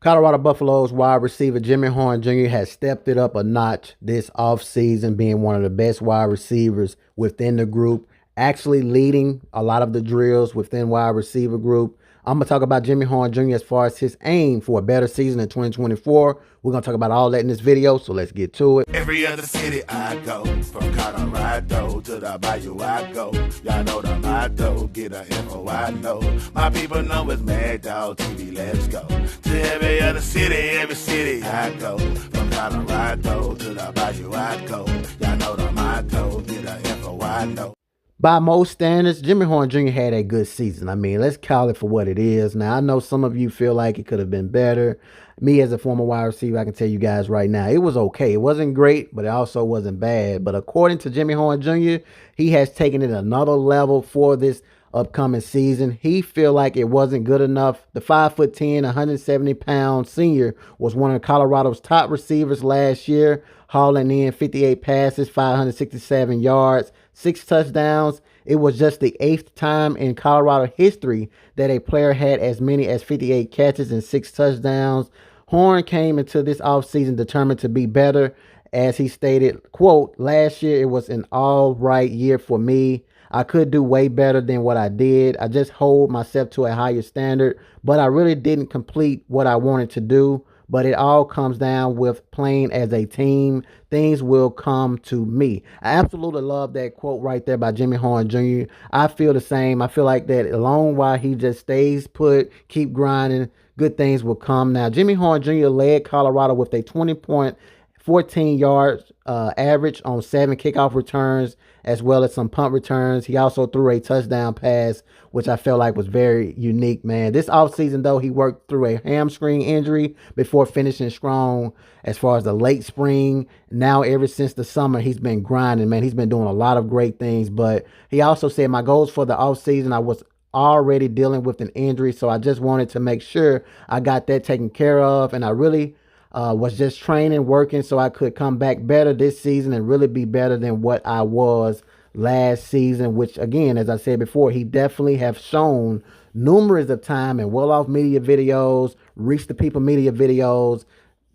Colorado Buffaloes wide receiver Jimmy Horn Jr. has stepped it up a notch this offseason, being one of the best wide receivers within the group, actually leading a lot of the drills within wide receiver group. I'm going to talk about Jimmy Horn Jr. as far as his aim for a better season in 2024. We're going to talk about all that in this video, so let's get to it. Every other city I go, from Colorado to the Bayou I go. Y'all know the motto, get a info I know. My people know it's Mad Dog TV, let's go. To every other city I go. From Colorado to the Bayou I go. Y'all know the motto, get a info I know. By most standards, Jimmy Horn Jr. had a good season. I mean, let's call it for what it is. Now, I know some of you feel like it could have been better. Me, as a former wide receiver, I can tell you guys right now, it was okay. It wasn't great, but it also wasn't bad. But according to Jimmy Horn Jr., he has taken it another level for this upcoming season. He feel like it wasn't good enough. The 5'10", 170-pound senior was one of Colorado's top receivers last year, hauling in 58 passes, 567 yards, 6 touchdowns. It was just the 8th time in Colorado history that a player had as many as 58 catches and 6 touchdowns. Horn came into this offseason determined to be better. As he stated, quote, "Last year it was an all right year for me. I could do way better than what I did. I just hold myself to a higher standard, but I really didn't complete what I wanted to do. But it all comes down with playing as a team. Things will come to me." I absolutely love that quote right there by Jimmy Horn Jr. I feel the same. I feel like that alone while he just stays put, keep grinding, good things will come. Now, Jimmy Horn Jr. led Colorado with a 20.14 yards average on 7 kickoff returns, as well as some punt returns. He also threw a touchdown pass, which I felt like was very unique, man. This offseason, though, he worked through a hamstring injury before finishing strong as far as the late spring. Now, ever since the summer, he's been grinding, man. He's been doing a lot of great things. But he also said, "My goals for the offseason, I was already dealing with an injury, so I just wanted to make sure I got that taken care of. And I really was just training, working so I could come back better this season and really be better than what I was last season," which, again, as I said before, he definitely have shown numerous of time in Well-Off Media videos, Reach the People Media videos.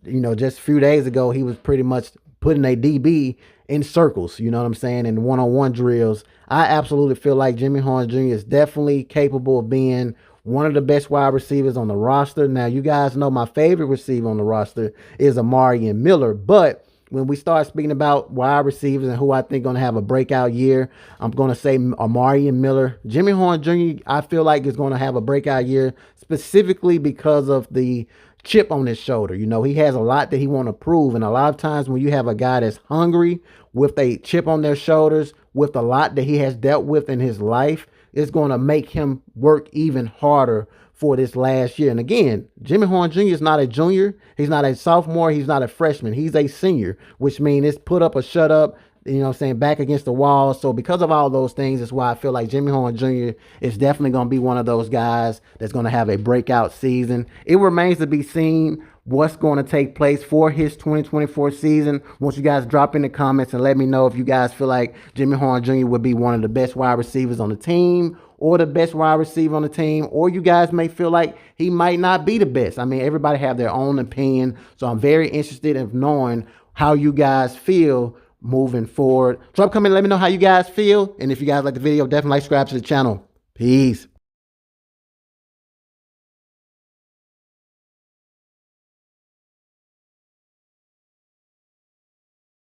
You know, just a few days ago, he was pretty much putting a DB in circles, you know what I'm saying, in one-on-one drills. I absolutely feel like Jimmy Horn Jr. is definitely capable of being one of the best wide receivers on the roster. Now, you guys know my favorite receiver on the roster is Amari Miller. But when we start speaking about wide receivers and who I think going to have a breakout year, I'm going to say Amari Miller. Jimmy Horn Jr., I feel like is going to have a breakout year specifically because of the chip on his shoulder. You know, he has a lot that he want to prove. And a lot of times when you have a guy that's hungry with a chip on their shoulders, with a lot that he has dealt with in his life, it's going to make him work even harder for this last year. And again, Jimmy Horn Jr. is not a junior. He's not a sophomore. He's not a freshman. He's a senior, which means it's put up or shut up, you know what I'm saying, back against the wall. So because of all those things, that's why I feel like Jimmy Horn Jr. is definitely going to be one of those guys that's going to have a breakout season. It remains to be seen what's going to take place for his 2024 season. Once you guys drop in the comments and let me know if you guys feel like Jimmy Horn Jr. would be one of the best wide receivers on the team or the best wide receiver on the team, or you guys may feel like he might not be the best. I mean, everybody have their own opinion, so I'm very interested in knowing how you guys feel moving forward. Drop a comment, let me know how you guys feel, and if you guys like the video, definitely like, subscribe to the channel. Peace.